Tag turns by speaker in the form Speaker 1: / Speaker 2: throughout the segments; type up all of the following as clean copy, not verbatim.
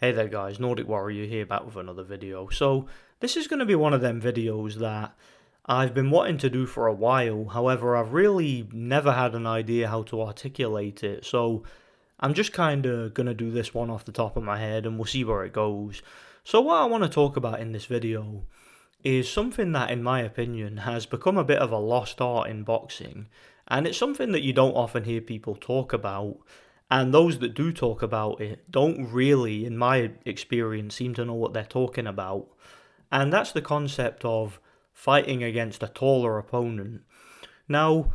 Speaker 1: Hey there guys, Nordic Warrior here back with another video. So this is going to be one of them videos that I've been wanting to do for a while. However, I've really never had an idea how to articulate it. So I'm just kind of going to do this one off the top of my head and we'll see where it goes. So what I want to talk about in this video is something that in my opinion has become a bit of a lost art in boxing. And it's something that you don't often hear people talk about. And those that do talk about it don't really, in my experience, seem to know what they're talking about. And that's the concept of fighting against a taller opponent. Now,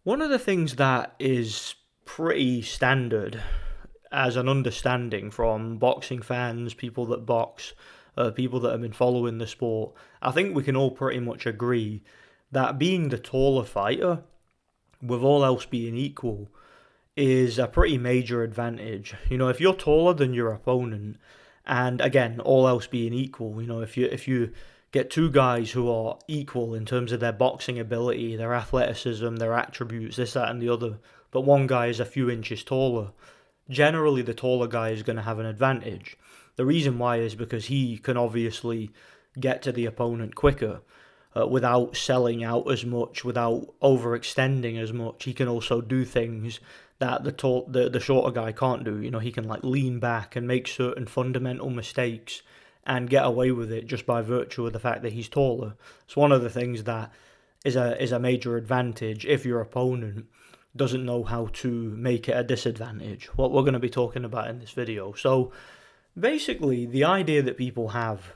Speaker 1: one of the things that is pretty standard as an understanding from boxing fans, people that box, people that have been following the sport, I think we can all pretty much agree that being the taller fighter, with all else being equal, is a pretty major advantage. You know, if you're taller than your opponent, and again, all else being equal, you know, if you get two guys who are equal in terms of their boxing ability, their athleticism, their attributes, this, that, and the other, but one guy is a few inches taller, generally the taller guy is going to have an advantage. The reason why is because he can obviously get to the opponent quicker. Without selling out as much, without overextending as much. He can also do things that the shorter guy can't do. You know, he can like lean back and make certain fundamental mistakes and get away with it just by virtue of the fact that he's taller. It's one of the things that is a major advantage if your opponent doesn't know how to make it a disadvantage. What we're going to be talking about in this video. So basically, the idea that people have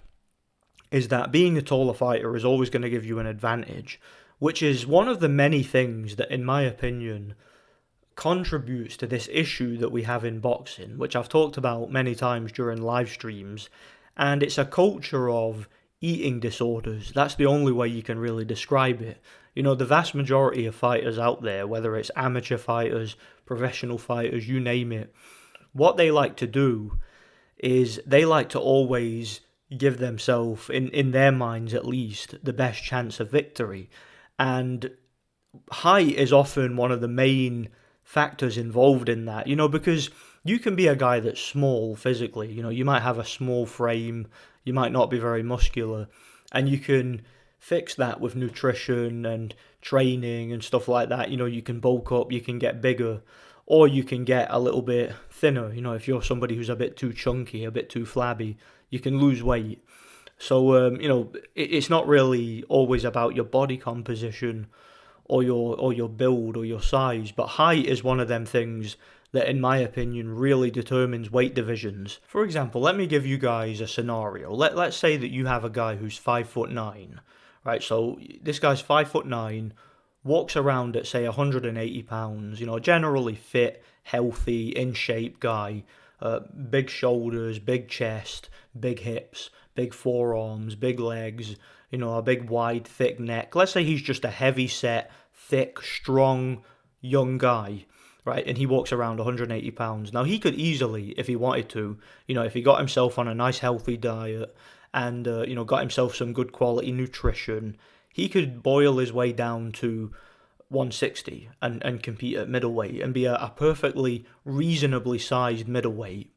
Speaker 1: is that being a taller fighter is always going to give you an advantage, which is one of the many things that, in my opinion, contributes to this issue that we have in boxing, which I've talked about many times during live streams, and it's a culture of eating disorders. That's the only way you can really describe it. You know, the vast majority of fighters out there, whether it's amateur fighters, professional fighters, you name it, what they like to do is they like to always give themselves, in their minds at least, the best chance of victory. And height is often one of the main factors involved in that, you know, because you can be a guy that's small physically, you know, you might have a small frame, you might not be very muscular, and you can fix that with nutrition and training and stuff like that. You know, you can bulk up, you can get bigger, or you can get a little bit thinner. You know, if you're somebody who's a bit too chunky, a bit too flabby, you can lose weight. So, you know, it's not really always about your body composition or your build or your size, but height is one of them things that, in my opinion, really determines weight divisions. For example, let me give you guys a scenario. Let's say that you have a guy who's 5'9", right? So this guy's 5'9", walks around at say 180 pounds, you know, generally fit, healthy, in shape guy, big shoulders, big chest, big hips, big forearms, big legs, you know, a big wide thick neck. Let's say he's just a heavy set, thick, strong, young guy, right? And he walks around 180 pounds. Now he could easily, if he wanted to, you know, if he got himself on a nice healthy diet and, you know, got himself some good quality nutrition, he could boil his way down to 160 and compete at middleweight and be a perfectly reasonably sized middleweight.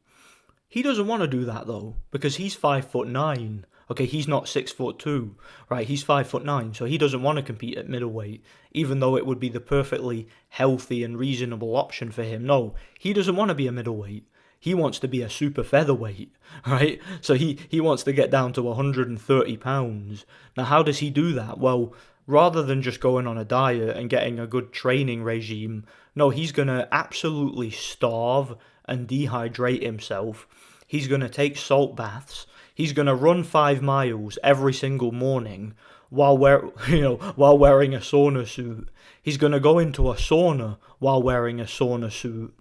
Speaker 1: He doesn't want to do that though, because he's 5'9". Okay, he's not 6'2", right? He's 5'9", so he doesn't want to compete at middleweight, even though it would be the perfectly healthy and reasonable option for him. No, he doesn't want to be a middleweight. He wants to be a super featherweight, right? So he wants to get down to 130 pounds. Now, how does he do that? Well, rather than just going on a diet and getting a good training regime, no, he's going to absolutely starve and dehydrate himself. He's going to take salt baths. He's going to run 5 miles every single morning while wearing a sauna suit. He's going to go into a sauna while wearing a sauna suit.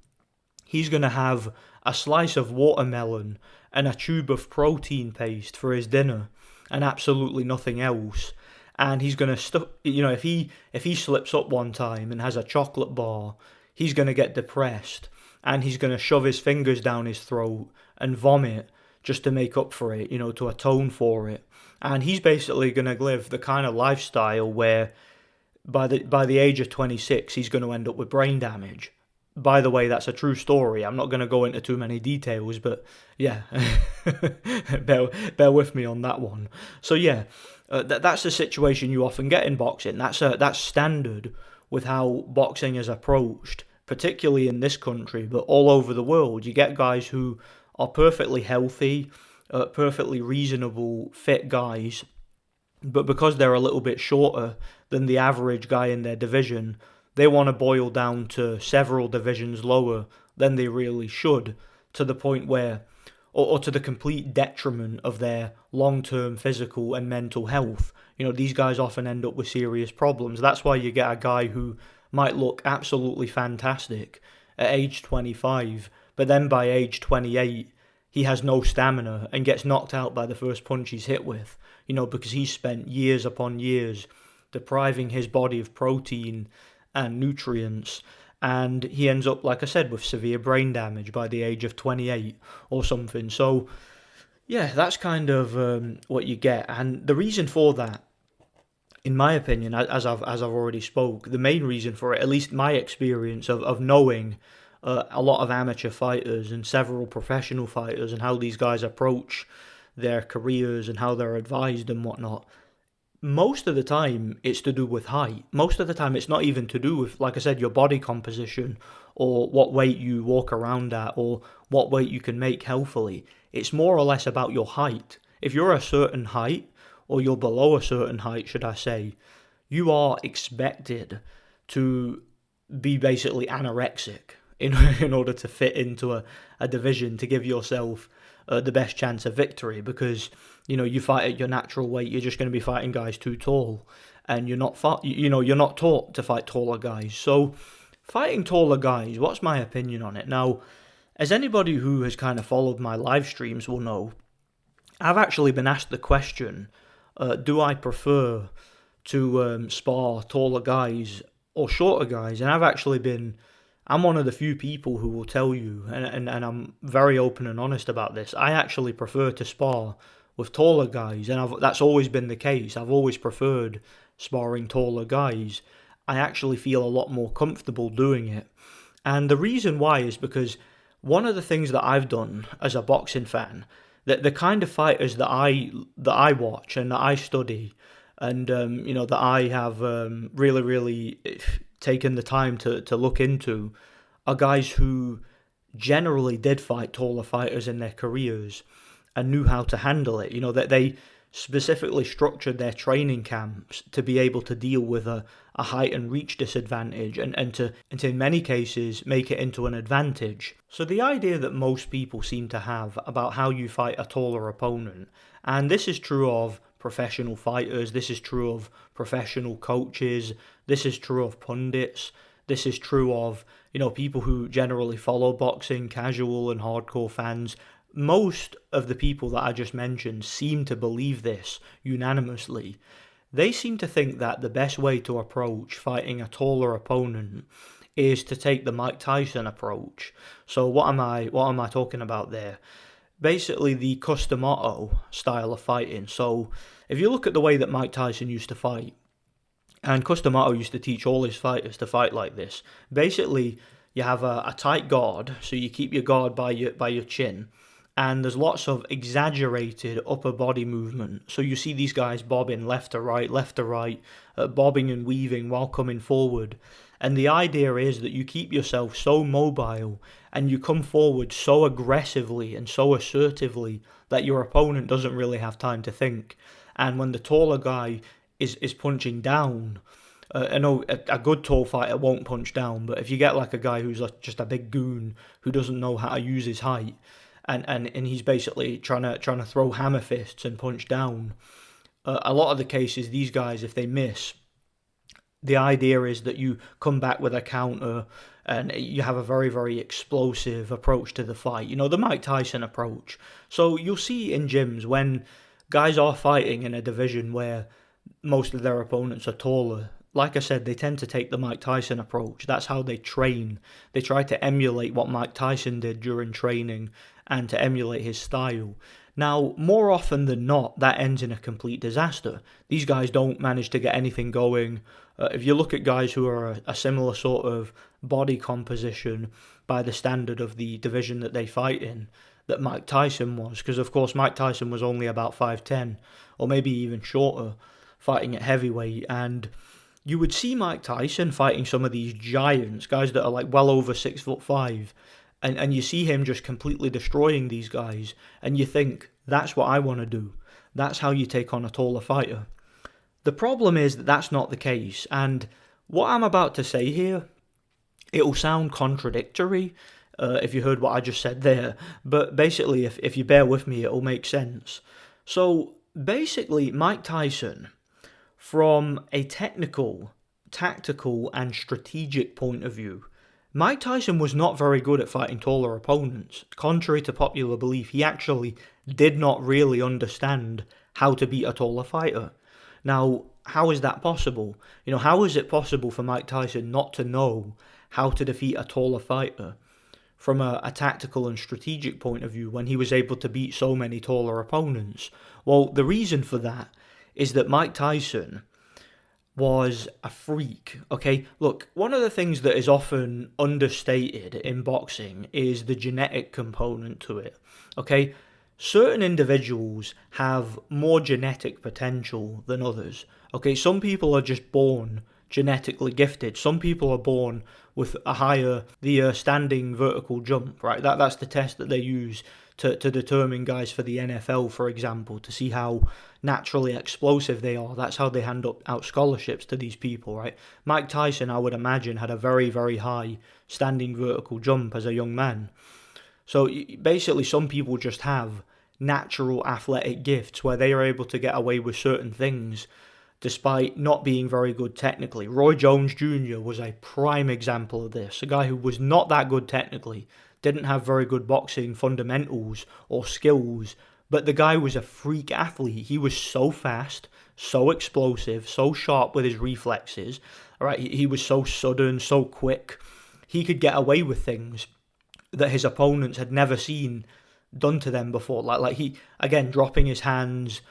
Speaker 1: He's going to have a slice of watermelon and a tube of protein paste for his dinner and absolutely nothing else. And he's going to, you know, if he slips up one time and has a chocolate bar, he's going to get depressed and he's going to shove his fingers down his throat and vomit just to make up for it, you know, to atone for it. And he's basically going to live the kind of lifestyle where by the age of 26, he's going to end up with brain damage. by the way, that's a true story. I'm not going to go into too many details, but yeah, bear with me on that one. So yeah, that's the situation you often get in boxing. That's standard with how boxing is approached, particularly in this country, but all over the world. You get guys who are perfectly healthy, perfectly reasonable, fit guys, but because they're a little bit shorter than the average guy in their division, they want to boil down to several divisions lower than they really should, to the point where, or to the complete detriment of their long-term physical and mental health. These guys often end up with serious problems. That's why you get a guy who might look absolutely fantastic at age 25, but then by age 28, he has no stamina and gets knocked out by the first punch he's hit with, because he's spent years upon years depriving his body of protein and nutrients, and he ends up, like I said, with severe brain damage by the age of 28 or something. So yeah, that's kind of what you get, and the reason for that, in my opinion, as I've already spoke, the main reason for it, at least my experience of knowing a lot of amateur fighters and several professional fighters and how these guys approach their careers and how they're advised and whatnot, most of the time it's to do with height. Most of the time it's not even to do with, like I said, your body composition or what weight you walk around at or what weight you can make healthily. It's more or less about your height. If you're a certain height, or you're below a certain height, should I say, you are expected to be basically anorexic in order to fit into a division to give yourself the best chance of victory, because you fight at your natural weight, you're just going to be fighting guys too tall, and you're not you're not taught to fight taller guys. So fighting taller guys, what's my opinion on it? Now, as anybody who has kind of followed my live streams will know, I've actually been asked the question, do I prefer to spar taller guys or shorter guys? And I'm one of the few people who will tell you, and I'm very open and honest about this, I actually prefer to spar with taller guys, and that's always been the case. I've always preferred sparring taller guys. I actually feel a lot more comfortable doing it. And the reason why is because one of the things that I've done as a boxing fan, that the kind of fighters that I watch and that I study, and that I have really taken the time to look into, are guys who generally did fight taller fighters in their careers and knew how to handle it. That they specifically structured their training camps to be able to deal with a height and reach disadvantage and to in many cases make it into an advantage. So the idea that most people seem to have about how you fight a taller opponent, and this is true of professional fighters, this is true of professional coaches, this is true of pundits, this is true of people who generally follow boxing, casual and hardcore fans. Most of the people that I just mentioned seem to believe this unanimously. They seem to think that the best way to approach fighting a taller opponent is to take the Mike Tyson approach. So what am I talking about there? Basically the Customato style of fighting. So if you look at the way that Mike Tyson used to fight, and Customato used to teach all his fighters to fight like this. Basically, you have a tight guard, so you keep your guard by your chin, and there's lots of exaggerated upper body movement. So you see these guys bobbing left to right, bobbing and weaving while coming forward. And the idea is that you keep yourself so mobile and you come forward so aggressively and so assertively that your opponent doesn't really have time to think. And when the taller guy is punching down, I know a good tall fighter won't punch down, but if you get like a guy who's just a big goon who doesn't know how to use his height, and he's basically trying to throw hammer fists and punch down, a lot of the cases, these guys, if they miss, the idea is that you come back with a counter and you have a very, very explosive approach to the fight. The Mike Tyson approach. So you'll see in gyms when guys are fighting in a division where most of their opponents are taller, like I said, they tend to take the Mike Tyson approach. That's how they train. They try to emulate what Mike Tyson did during training and to emulate his style. Now, more often than not, that ends in a complete disaster. These guys don't manage to get anything going. If you look at guys who are a similar sort of body composition by the standard of the division that they fight in, that Mike Tyson was, because of course Mike Tyson was only about 5'10", or maybe even shorter, fighting at heavyweight, and you would see Mike Tyson fighting some of these giants, guys that are like well over 6'5", and you see him just completely destroying these guys, and you think, that's what I want to do. That's how you take on a taller fighter. The problem is that that's not the case, and what I'm about to say here, it'll sound contradictory if you heard what I just said there, but basically, if you bear with me, it'll make sense. So, basically, Mike Tyson, from a technical, tactical, and strategic point of view, Mike Tyson was not very good at fighting taller opponents. Contrary to popular belief, he actually did not really understand how to beat a taller fighter. Now, how is that possible? How is it possible for Mike Tyson not to know how to defeat a taller fighter from a tactical and strategic point of view when he was able to beat so many taller opponents? Well, the reason for that is that Mike Tyson was a freak, okay? Look, one of the things that is often understated in boxing is the genetic component to it, okay? Certain individuals have more genetic potential than others, okay? Some people are just born genetically gifted. Some people are born with the standing vertical jump, right? That's the test that they use to determine guys for the NFL, for example, to see how naturally explosive they are. That's how they hand out scholarships to these people, right? Mike Tyson, I would imagine, had a very, very high standing vertical jump as a young man. So basically, some people just have natural athletic gifts where they are able to get away with certain things despite not being very good technically. Roy Jones Jr. was a prime example of this, a guy who was not that good technically, didn't have very good boxing fundamentals or skills, but the guy was a freak athlete. He was so fast, so explosive, so sharp with his reflexes. All right, he was so sudden, so quick. He could get away with things that his opponents had never seen done to them before. Like he, again, dropping his hands,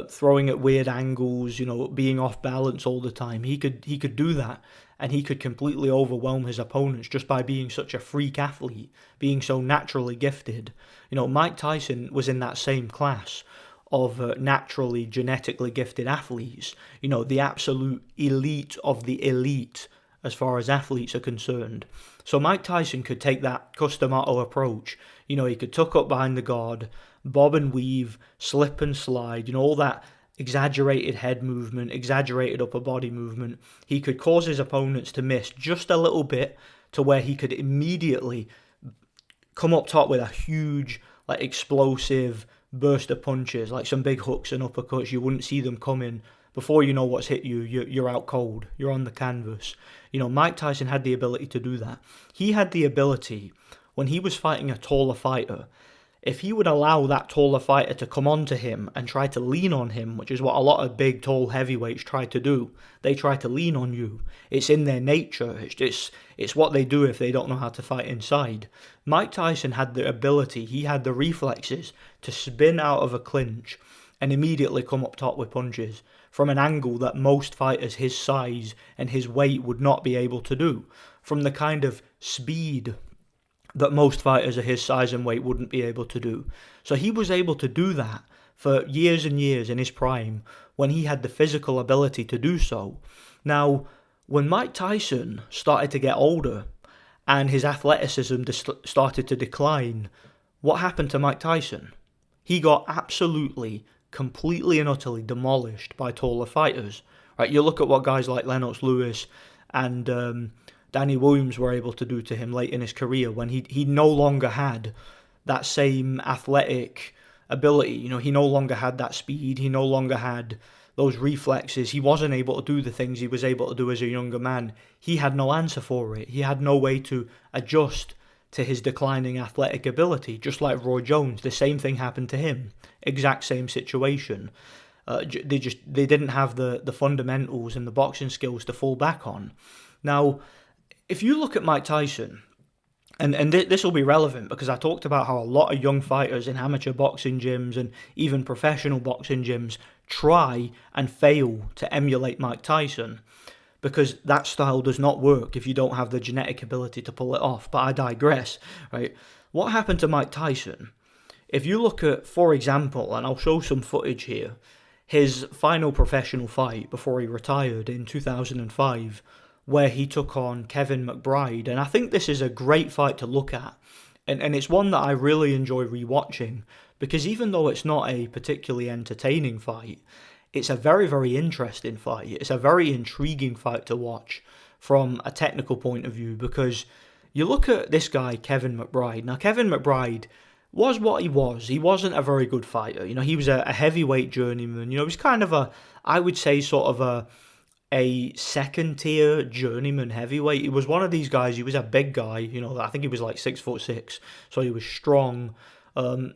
Speaker 1: throwing at weird angles, being off balance all the time. He could do that, and he could completely overwhelm his opponents just by being such a freak athlete, being so naturally gifted. Mike Tyson was in that same class of naturally, genetically gifted athletes. The absolute elite of the elite as far as athletes are concerned. So Mike Tyson could take that custom auto approach. He could tuck up behind the guard, bob and weave, slip and slide, all that exaggerated head movement, exaggerated upper body movement. He could cause his opponents to miss just a little bit to where he could immediately come up top with a huge, explosive burst of punches, like some big hooks and uppercuts. You wouldn't see them coming. Before you know what's hit you, you're out cold. You're on the canvas. Mike Tyson had the ability to do that. He had the ability, when he was fighting a taller fighter, if he would allow that taller fighter to come onto him and try to lean on him, which is what a lot of big, tall heavyweights try to do, they try to lean on you. It's in their nature. It's what they do if they don't know how to fight inside. Mike Tyson had the ability, he had the reflexes to spin out of a clinch and immediately come up top with punches from an angle that most fighters his size and his weight would not be able to do, from the kind of speed that most fighters of his size and weight wouldn't be able to do. So he was able to do that for years and years in his prime when he had the physical ability to do so. Now, when Mike Tyson started to get older and his athleticism started to decline, what happened to Mike Tyson? He got absolutely, completely and utterly demolished by taller fighters. Right? You look at what guys like Lennox Lewis and Danny Williams were able to do to him late in his career when he no longer had that same athletic ability. He no longer had that speed. He no longer had those reflexes. He wasn't able to do the things he was able to do as a younger man. He had no answer for it. He had no way to adjust to his declining athletic ability. Just like Roy Jones, the same thing happened to him. Exact same situation. They didn't have the fundamentals and the boxing skills to fall back on. Now, if you look at Mike Tyson, And this will be relevant because I talked about how a lot of young fighters in amateur boxing gyms and even professional boxing gyms try and fail to emulate Mike Tyson because that style does not work if you don't have the genetic ability to pull it off. But I digress, right? What happened to Mike Tyson? If you look at, for example, and I'll show some footage here, his final professional fight before he retired in 2005, where he took on Kevin McBride. And I think this is a great fight to look at. And it's one that I really enjoy rewatching because even though it's not a particularly entertaining fight, it's a very, very interesting fight. It's a very intriguing fight to watch from a technical point of view because you look at this guy, Kevin McBride. Now, Kevin McBride was what he was. He wasn't a very good fighter. He was a heavyweight journeyman. He was kind of I would say, sort of a second tier journeyman heavyweight. He was one of these guys. He was a big guy. I think he was like 6'6", so he was strong.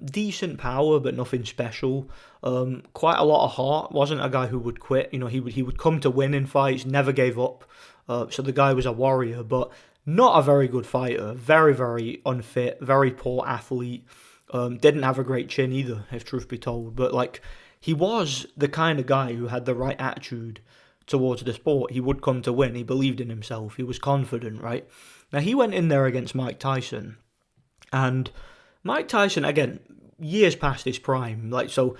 Speaker 1: Decent power, but nothing special. Quite a lot of heart. Wasn't a guy who would quit. He would come to win in fights. Never gave up. So the guy was a warrior, but not a very good fighter. Very, very unfit. Very poor athlete. Didn't have a great chin either, if truth be told. But he was the kind of guy who had the right attitude towards the sport. He would come to win. He believed in himself. He was confident, right? Now he went in there against Mike Tyson, and Mike Tyson, again, years past his prime. So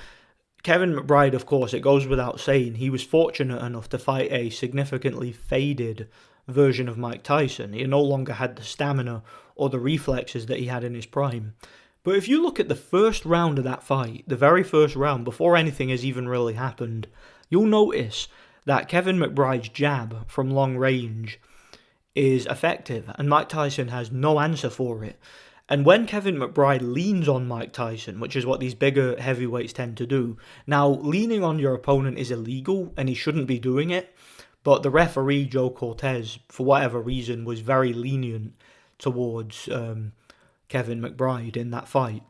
Speaker 1: Kevin McBride, of course, it goes without saying, he was fortunate enough to fight a significantly faded version of Mike Tyson. He no longer had the stamina or the reflexes that he had in his prime. But if you look at the first round of that fight, the very first round, before anything has even really happened, you'll notice that Kevin McBride's jab from long range is effective, and Mike Tyson has no answer for it. And when Kevin McBride leans on Mike Tyson, which is what these bigger heavyweights tend to do, now leaning on your opponent is illegal, and he shouldn't be doing it, but the referee, Joe Cortez, for whatever reason, was very lenient towards Kevin McBride in that fight.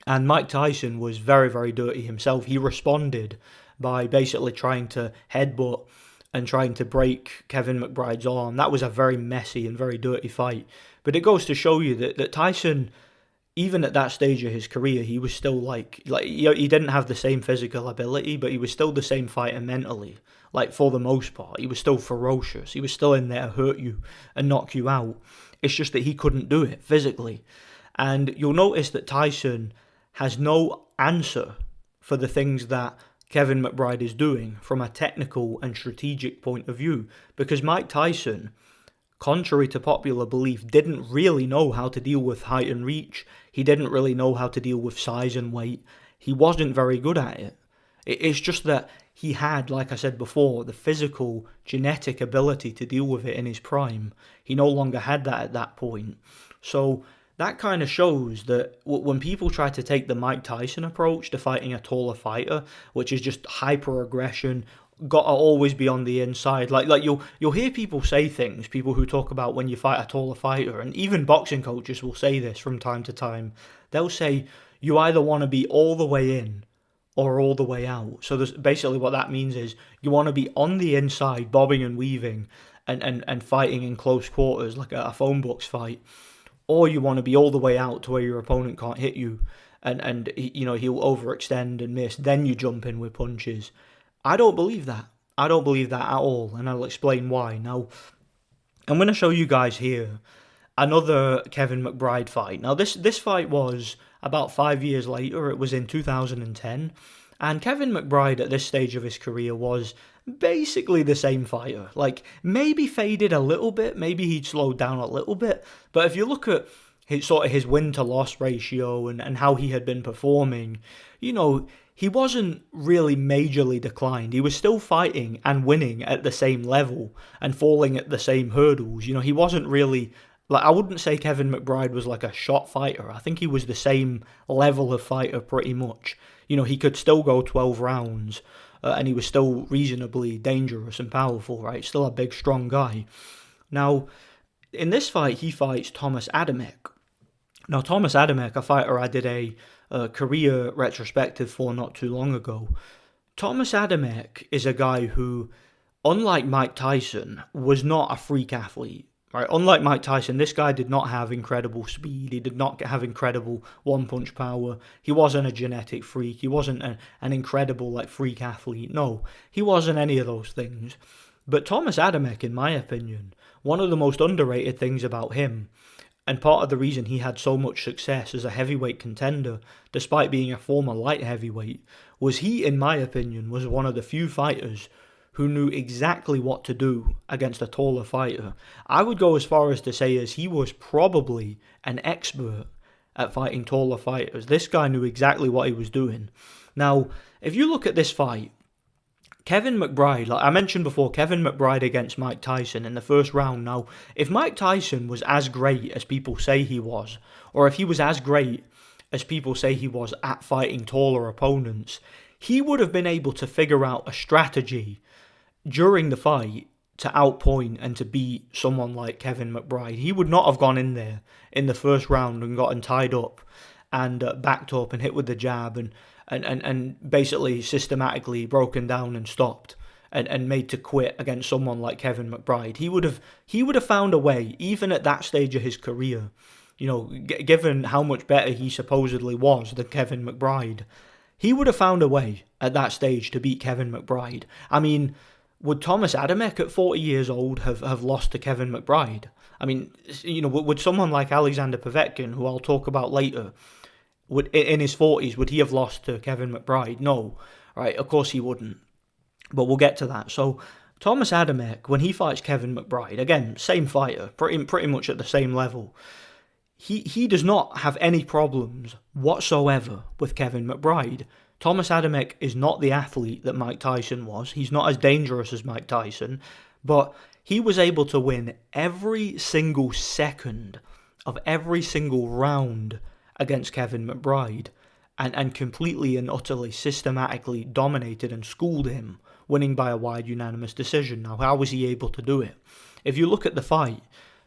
Speaker 1: And Mike Tyson was very, very dirty himself. He responded by basically trying to headbutt and trying to break Kevin McBride's arm. That was a very messy and very dirty fight. But it goes to show you that Tyson, even at that stage of his career, he was still he didn't have the same physical ability, but he was still the same fighter mentally. For the most part, he was still ferocious. He was still in there to hurt you and knock you out. It's just that he couldn't do it physically. And you'll notice that Tyson has no answer for the things that Kevin McBride is doing from a technical and strategic point of view, because Mike Tyson, contrary to popular belief, didn't really know how to deal with height and reach. He didn't really know how to deal with size and weight. He wasn't very good at it. It's just that he had, like I said before, the physical, genetic ability to deal with it in his prime. He no longer had that at that point. So that kind of shows that when people try to take the Mike Tyson approach to fighting a taller fighter, which is just hyper aggression, got to always be on the inside. You'll hear people say things, people who talk about when you fight a taller fighter, and even boxing coaches will say this from time to time. They'll say you either want to be all the way in or all the way out. So there's basically what that means is you want to be on the inside, bobbing and weaving, and fighting in close quarters like a phone box fight, or you want to be all the way out to where your opponent can't hit you, and he'll overextend and miss. Then you jump in with punches. I don't believe that. I don't believe that at all, and I'll explain why. Now, I'm going to show you guys here another Kevin McBride fight. Now, this fight was about 5 years later. It was in 2010, and Kevin McBride at this stage of his career was basically the same fighter. Maybe faded a little bit, maybe he'd slowed down a little bit, but if you look at his win to loss ratio and how he had been performing, he wasn't really majorly declined. He was still fighting and winning at the same level and falling at the same hurdles. He wasn't really, I wouldn't say Kevin McBride was like a shot fighter. I think he was the same level of fighter pretty much. He could still go 12 rounds and he was still reasonably dangerous and powerful, right? Still a big, strong guy. Now, in this fight, he fights Thomas Adamek. Now, Thomas Adamek, a fighter I did a career retrospective for not too long ago. Thomas Adamek is a guy who, unlike Mike Tyson, was not a freak athlete, Right, unlike Mike Tyson, this guy did not have incredible speed. He did not have incredible one-punch power. He wasn't a genetic freak. He wasn't an incredible freak athlete. No, he wasn't any of those things. But Thomas Adamek, in my opinion, one of the most underrated things about him, and part of the reason he had so much success as a heavyweight contender, despite being a former light heavyweight, was he, in my opinion, was one of the few fighters who knew exactly what to do against a taller fighter. I would go as far as to say as he was probably an expert at fighting taller fighters. This guy knew exactly what he was doing. Now, if you look at this fight, Kevin McBride, like I mentioned before, Kevin McBride against Mike Tyson in the first round. Now, if Mike Tyson was as great as people say he was, or if he was as great as people say he was at fighting taller opponents, he would have been able to figure out a strategy during the fight to outpoint and to beat someone like Kevin McBride. He would not have gone in there in the first round and gotten tied up and backed up and hit with the jab and basically systematically broken down and stopped and made to quit against someone like Kevin McBride. He would have found a way, even at that stage of his career, given how much better he supposedly was than Kevin McBride, he would have found a way at that stage to beat Kevin McBride. I mean, would Thomas Adamek at 40 years old have lost to Kevin McBride? I mean, would someone like Alexander Povetkin, who I'll talk about later, would in his 40s, would he have lost to Kevin McBride? No, right? Of course he wouldn't. But we'll get to that. So Thomas Adamek, when he fights Kevin McBride, again, same fighter, pretty much at the same level, he does not have any problems whatsoever with Kevin McBride. Thomas Adamek is not the athlete that Mike Tyson was. He's not as dangerous as Mike Tyson, but he was able to win every single second of every single round against Kevin McBride and completely and utterly systematically dominated and schooled him, winning by a wide unanimous decision. Now, how was he able to do it? If you look at the fight,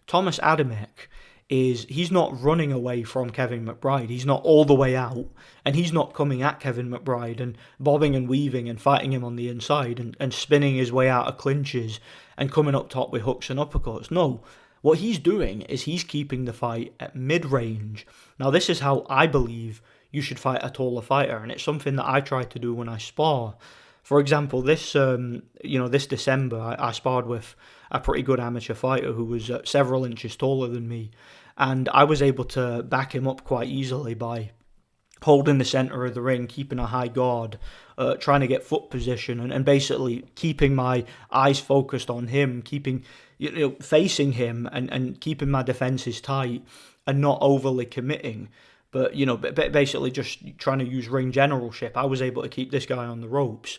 Speaker 1: Thomas Adamek he's not running away from Kevin McBride. He's not all the way out, and he's not coming at Kevin McBride and bobbing and weaving and fighting him on the inside and spinning his way out of clinches and coming up top with hooks and uppercuts. No, what he's doing is he's keeping the fight at mid-range. Now, this is how I believe you should fight a taller fighter, and it's something that I try to do when I spar. For example, this December, I sparred with a pretty good amateur fighter who was several inches taller than me, and I was able to back him up quite easily by holding the center of the ring, keeping a high guard, trying to get foot position, and basically keeping my eyes focused on him, keeping facing him, and keeping my defenses tight and not overly committing. But basically just trying to use ring generalship. I was able to keep this guy on the ropes,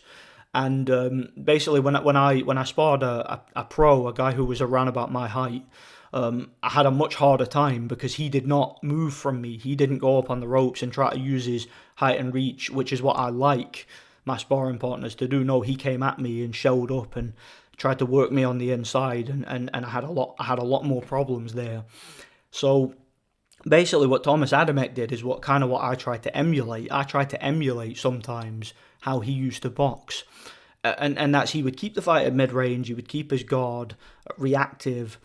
Speaker 1: and basically when I sparred a pro, a guy who was around about my height, I had a much harder time because he did not move from me. He didn't go up on the ropes and try to use his height and reach, which is what I like my sparring partners to do. No, he came at me and showed up and tried to work me on the inside, and I had a lot more problems there. So basically what Thomas Adamek did is what I tried to emulate. I tried to emulate sometimes how he used to box. And that's he would keep the fight at mid-range, he would keep his guard reactive,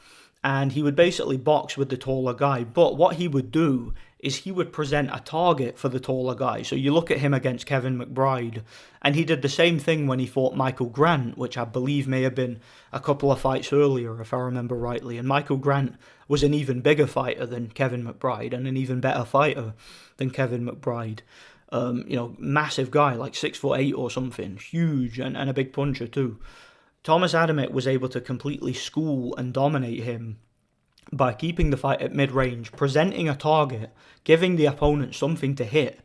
Speaker 1: and he would basically box with the taller guy. But what he would do is he would present a target for the taller guy. So you look at him against Kevin McBride, and he did the same thing when he fought Michael Grant, which I believe may have been a couple of fights earlier, if I remember rightly. And Michael Grant was an even bigger fighter than Kevin McBride and an even better fighter than Kevin McBride. Massive guy, like 6'8" or something, huge, and a big puncher too. Thomas Adamek was able to completely school and dominate him by keeping the fight at mid-range, presenting a target, giving the opponent something to hit,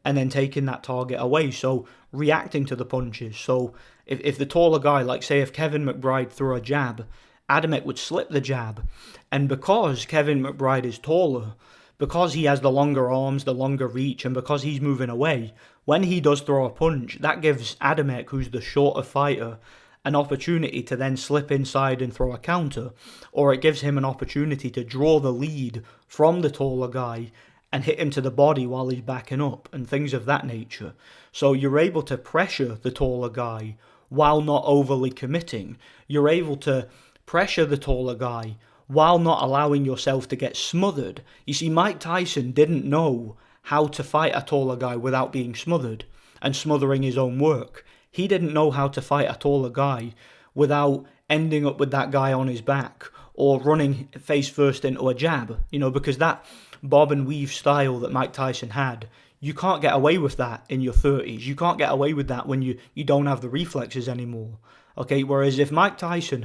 Speaker 1: and then taking that target away, so reacting to the punches. So if the taller guy, like say if Kevin McBride threw a jab, Adamek would slip the jab, and because Kevin McBride is taller, because he has the longer arms, the longer reach, and because he's moving away, when he does throw a punch, that gives Adamek, who's the shorter fighter, an opportunity to then slip inside and throw a counter, or it gives him an opportunity to draw the lead from the taller guy and hit him to the body while he's backing up, and things of that nature. So you're able to pressure the taller guy while not overly committing. You're able to pressure the taller guy while not allowing yourself to get smothered. You see, Mike Tyson didn't know how to fight a taller guy without being smothered and smothering his own work. He didn't know how to fight a taller guy without ending up with that guy on his back or running face first into a jab, because that bob and weave style that Mike Tyson had, you can't get away with that in your 30s. You can't get away with that when you don't have the reflexes anymore. Okay, whereas if Mike Tyson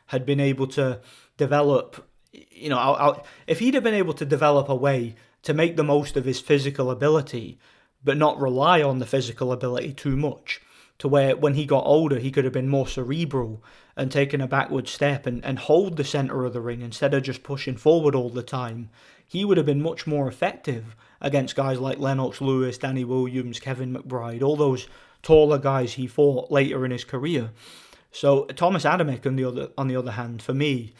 Speaker 1: had been able to develop, if he'd have been able to develop a way to make the most of his physical ability, but not rely on the physical ability too much, to where when he got older he could have been more cerebral and taken a backward step and hold the centre of the ring instead of just pushing forward all the time, he would have been much more effective against guys like Lennox Lewis, Danny Williams, Kevin McBride, all those taller guys he fought later in his career. So Thomas Adamek, on the other hand, for me,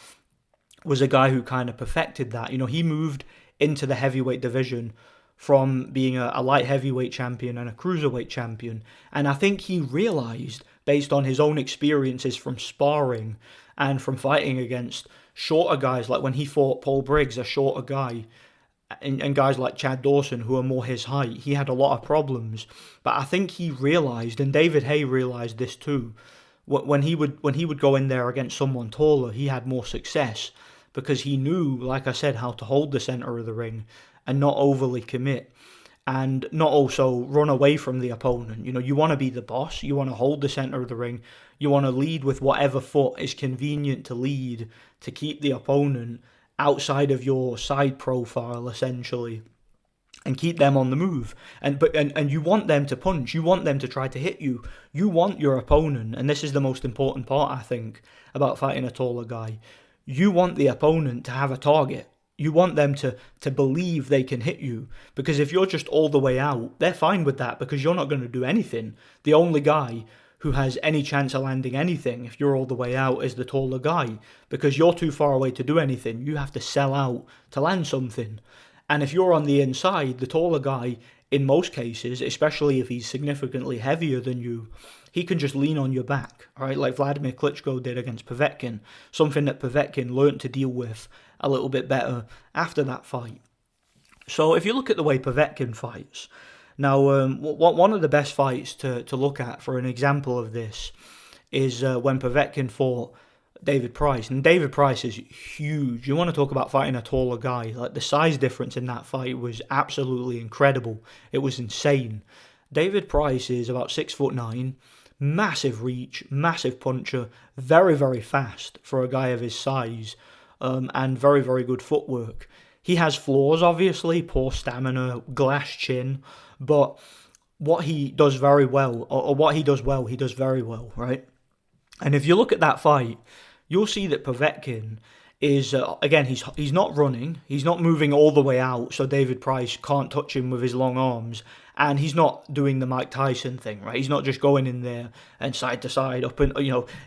Speaker 1: was a guy who kind of perfected that. He moved into the heavyweight division from being a light heavyweight champion and a cruiserweight champion. And I think he realised, based on his own experiences from sparring and from fighting against shorter guys, like when he fought Paul Briggs, a shorter guy, and guys like Chad Dawson, who are more his height, he had a lot of problems. But I think he realised, and David Haye realised this too, when he would go in there against someone taller, he had more success because he knew, like I said, how to hold the centre of the ring and not overly commit and not also run away from the opponent. You want to be the boss, you want to hold the centre of the ring, you want to lead with whatever foot is convenient to lead to keep the opponent outside of your side profile, essentially, and keep them on the move. And you want them to punch, you want them to try to hit you. You want your opponent, and this is the most important part, I think, about fighting a taller guy. You want the opponent to have a target. You want them to believe they can hit you, because if you're just all the way out, they're fine with that because you're not going to do anything. The only guy who has any chance of landing anything if you're all the way out is the taller guy, because you're too far away to do anything. You have to sell out to land something. And if you're on the inside, the taller guy, in most cases, especially if he's significantly heavier than you, he can just lean on your back, right? Like Vladimir Klitschko did against Povetkin, something that Povetkin learned to deal with a little bit better after that fight. So if you look at the way Povetkin fights, now one of the best fights to look at for an example of this is when Povetkin fought David Price. And David Price is huge. You want to talk about fighting a taller guy. Like, the size difference in that fight was absolutely incredible. It was insane. David Price is about 6'9", massive reach, massive puncher, very, very fast for a guy of his size, and very, very good footwork. He has flaws, obviously, poor stamina, glass chin, but what he does very well, or what he does well, he does very well, right? And if you look at that fight, you'll see that Povetkin is, again, he's not running, he's not moving all the way out, so David Price can't touch him with his long arms, and he's not doing the Mike Tyson thing, right? He's not just going in there and side to side, up and,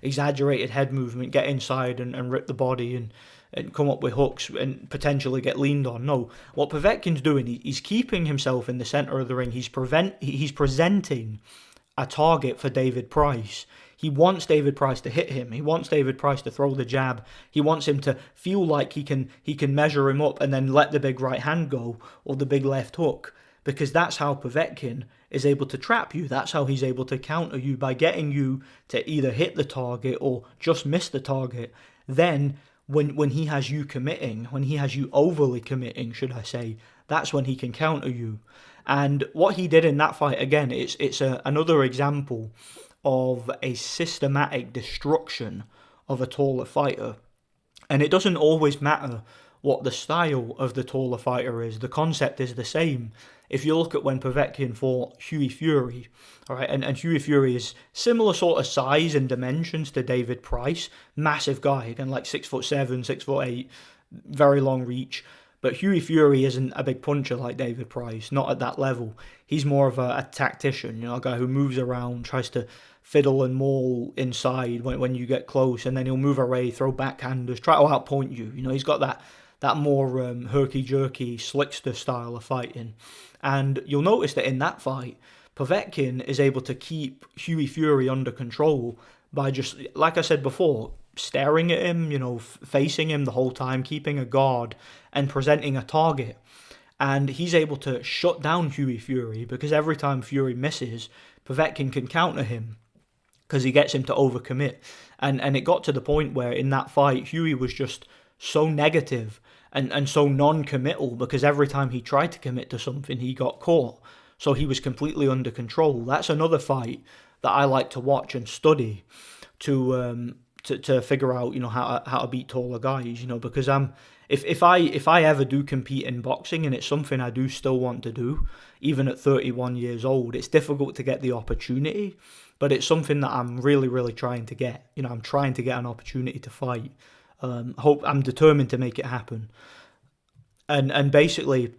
Speaker 1: exaggerated head movement, get inside and rip the body and come up with hooks and potentially get leaned on. No, what Povetkin's doing, he's keeping himself in the centre of the ring. He's presenting a target for David Price. He wants David Price to hit him. He wants David Price to throw the jab. He wants him to feel like he can measure him up and then let the big right hand go or the big left hook, because that's how Povetkin is able to trap you. That's how he's able to counter you, by getting you to either hit the target or just miss the target. Then when he has you committing, when he has you overly committing, should I say, that's when he can counter you. And what he did in that fight, again, it's another example of a systematic destruction of a taller fighter. And it doesn't always matter what the style of the taller fighter is. The concept is the same. If you look at when Povetkin fought Hughie Fury, all right, and Hughie Fury is similar sort of size and dimensions to David Price, massive guy, again, like 6'7", 6'8", very long reach. But Hughie Fury isn't a big puncher like David Price, not at that level. He's more of a tactician, a guy who moves around, tries to fiddle and maul inside when you get close, and then he'll move away, throw backhanders, try to outpoint you. He's got that more herky-jerky, slickster style of fighting. And you'll notice that in that fight, Povetkin is able to keep Hughie Fury under control by just, like I said before, staring at him, facing him the whole time, keeping a guard and presenting a target. And he's able to shut down Hughie Fury because every time Fury misses, Povetkin can counter him because he gets him to overcommit. And it got to the point where in that fight, Hughie was just so negative and so non-committal because every time he tried to commit to something, he got caught. So he was completely under control. That's another fight that I like to watch and study to figure out, how to beat taller guys, because if I ever do compete in boxing, and it's something I do still want to do, even at 31 years old, it's difficult to get the opportunity, but it's something that I'm really, really trying to get. I'm trying to get an opportunity to fight. I'm determined to make it happen. And basically,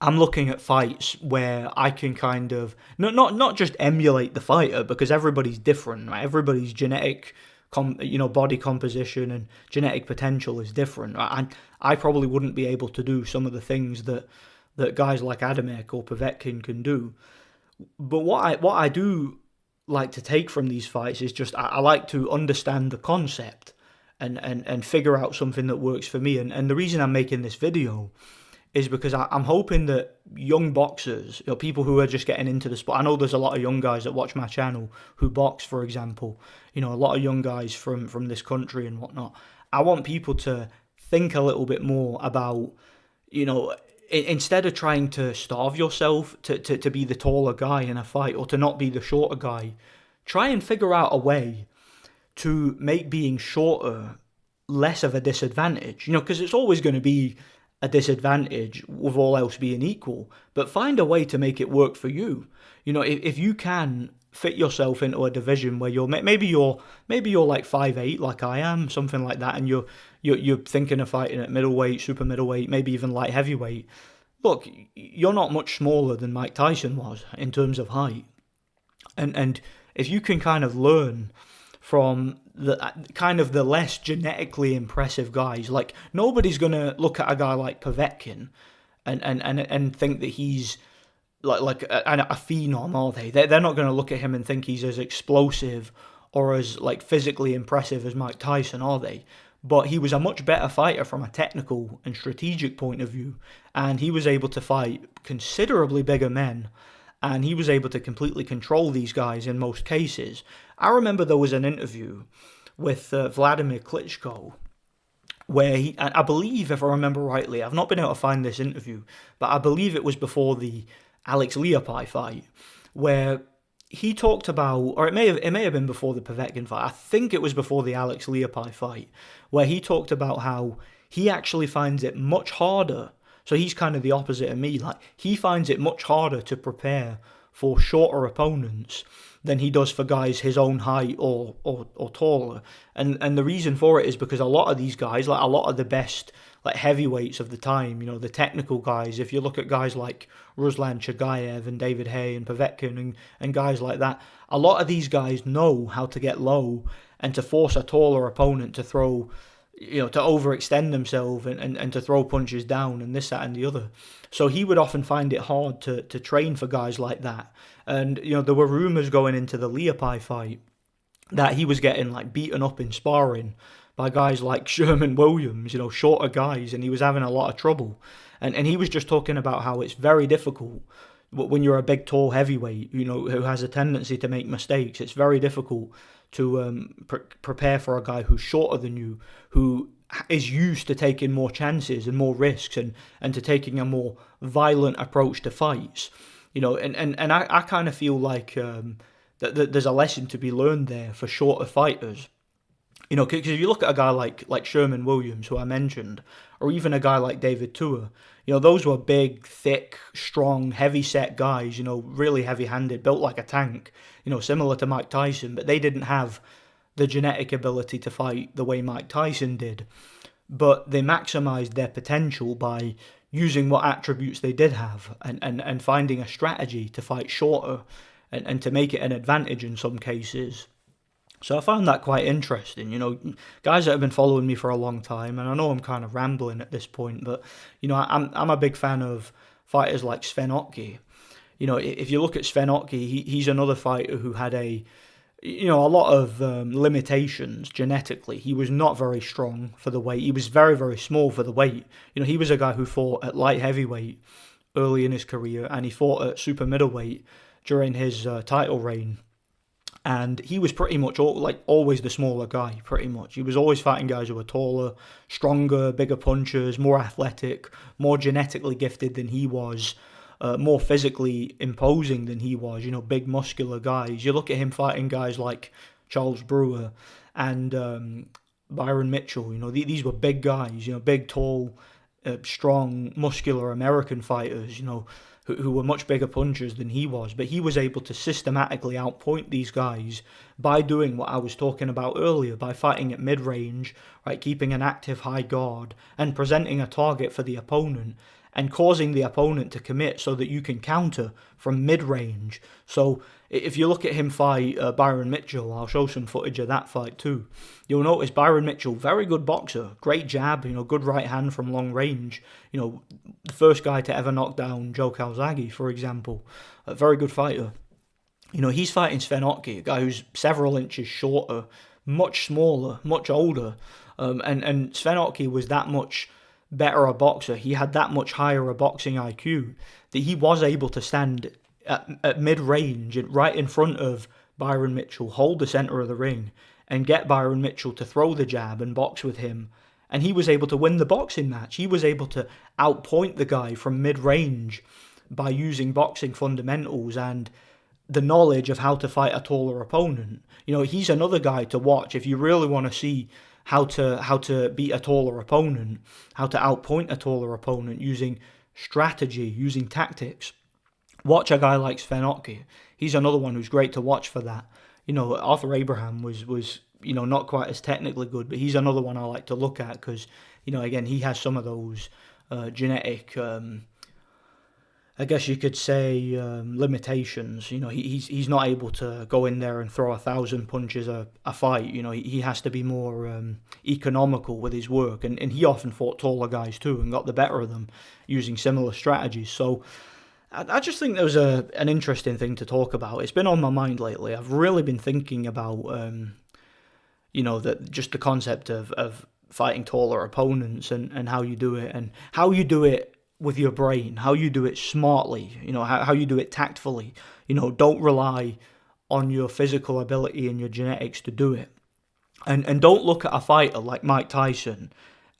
Speaker 1: I'm looking at fights where I can kind of not just emulate the fighter, because everybody's different, right? Everybody's genetic body composition and genetic potential is different. And I probably wouldn't be able to do some of the things that guys like Adamek or Povetkin can do. But what I do like to take from these fights is just I like to understand the concept and figure out something that works for me. And the reason I'm making this video is because I'm hoping that young boxers, people who are just getting into the sport. I know there's a lot of young guys that watch my channel who box, for example. A lot of young guys from this country and whatnot. I want people to think a little bit more about, instead of trying to starve yourself to be the taller guy in a fight or to not be the shorter guy, try and figure out a way to make being shorter less of a disadvantage. Because it's always going to be a disadvantage with all else being equal, but find a way to make it work for you. If you can fit yourself into a division where you're like 5'8", like I am, something like that, and you're thinking of fighting at middleweight, super middleweight, maybe even light heavyweight. Look, you're not much smaller than Mike Tyson was in terms of height, and if you can kind of learn from the less genetically impressive guys. Like, nobody's gonna look at a guy like Povetkin and think that he's like a phenom, are they? They're not gonna look at him and think he's as explosive or as like physically impressive as Mike Tyson, are they? But he was a much better fighter from a technical and strategic point of view, and he was able to fight considerably bigger men. And he was able to completely control these guys in most cases. I remember there was an interview with Vladimir Klitschko where I believe, if I remember rightly, I've not been able to find this interview, but I believe it was before the Alex Leopai fight, where he talked about, or it may have been before the Povetkin fight. I think it was before the Alex Leopai fight, where he talked about how he actually finds it much harder. So he's kind of the opposite of me. Like, he finds it much harder to prepare for shorter opponents than he does for guys his own height or taller. And the reason for it is because a lot of these guys, like a lot of the best like heavyweights of the time, the technical guys, if you look at guys like Ruslan Chagayev and David Haye and Povetkin and guys like that, a lot of these guys know how to get low and to force a taller opponent to throw, to overextend themselves and to throw punches down and this, that, and the other. So he would often find it hard to train for guys like that. And, there were rumours going into the Leopai fight that he was getting like beaten up in sparring by guys like Sherman Williams, shorter guys, and he was having a lot of trouble. And he was just talking about how it's very difficult when you're a big, tall heavyweight, who has a tendency to make mistakes. It's very difficult to prepare for a guy who's shorter than you, who is used to taking more chances and more risks and to taking a more violent approach to fights. And I kind of feel like that there's a lesson to be learned there for shorter fighters. Because if you look at a guy like Sherman Williams, who I mentioned, or even a guy like David Tua, those were big, thick, strong, heavy-set guys, really heavy-handed, built like a tank, similar to Mike Tyson, but they didn't have the genetic ability to fight the way Mike Tyson did. But they maximized their potential by using what attributes they did have and finding a strategy to fight shorter and to make it an advantage in some cases. So I found that quite interesting, guys that have been following me for a long time, and I know I'm kind of rambling at this point, but, I'm a big fan of fighters like Sven Ottke. If you look at Sven Ottke, he's another fighter who had a a lot of limitations genetically. He was not very strong for the weight. He was very, very small for the weight. He was a guy who fought at light heavyweight early in his career, and he fought at super middleweight during his title reign. And he was pretty much always the smaller guy, pretty much. He was always fighting guys who were taller, stronger, bigger punchers, more athletic, more genetically gifted than he was, more physically imposing than he was, big muscular guys. You look at him fighting guys like Charles Brewer and Byron Mitchell, these were big guys, big, tall, strong, muscular American fighters, who were much bigger punchers than he was. But he was able to systematically outpoint these guys by doing what I was talking about earlier, by fighting at mid-range, right, keeping an active high guard and presenting a target for the opponent and causing the opponent to commit so that you can counter from mid-range. So if you look at him fight Byron Mitchell, I'll show some footage of that fight too. You'll notice Byron Mitchell, very good boxer, great jab, good right hand from long range. The first guy to ever knock down Joe Calzaghe, for example, a very good fighter. He's fighting Sven Ottke, a guy who's several inches shorter, much smaller, much older, and Sven Ottke was that much better a boxer. He had that much higher a boxing IQ that he was able to stand at mid-range and right in front of Byron Mitchell, hold the centre of the ring and get Byron Mitchell to throw the jab and box with him. And he was able to win the boxing match. He was able to outpoint the guy from mid-range by using boxing fundamentals and the knowledge of how to fight a taller opponent. He's another guy to watch if you really want to see how to beat a taller opponent, how to outpoint a taller opponent using strategy, using tactics. Watch a guy like Sven Ottke. He's another one who's great to watch for that. Arthur Abraham was not quite as technically good, but he's another one I like to look at because, again, he has some of those genetic, I guess you could say, limitations. He's not able to go in there and throw 1,000 punches a fight. He has to be more economical with his work, and he often fought taller guys too and got the better of them using similar strategies. So I just think there was an interesting thing to talk about. It's been on my mind lately. I've really been thinking about, just the concept of fighting taller opponents and how you do it and how you do it with your brain, how you do it smartly, how you do it tactfully. Don't rely on your physical ability and your genetics to do it. And don't look at a fighter like Mike Tyson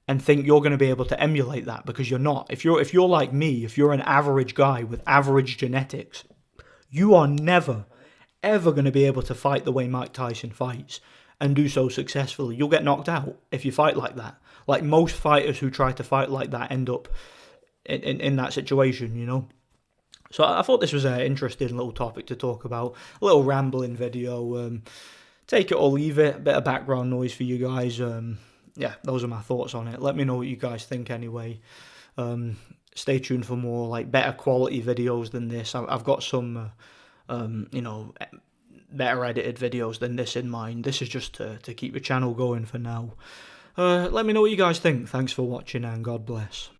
Speaker 1: and think you're going to be able to emulate that, because you're not. If you're like me, if you're an average guy with average genetics, you are never, ever going to be able to fight the way Mike Tyson fights and do so successfully. You'll get knocked out if you fight like that. Like most fighters who try to fight like that end up in that situation, So I thought this was an interesting little topic to talk about. A little rambling video. Take it or leave it. A bit of background noise for you guys. Yeah, those are my thoughts on it. Let me know what you guys think anyway. Stay tuned for more better quality videos than this. I've got some better edited videos than this in mind. This is just to keep the channel going for now. Let me know what you guys think. Thanks for watching and God bless.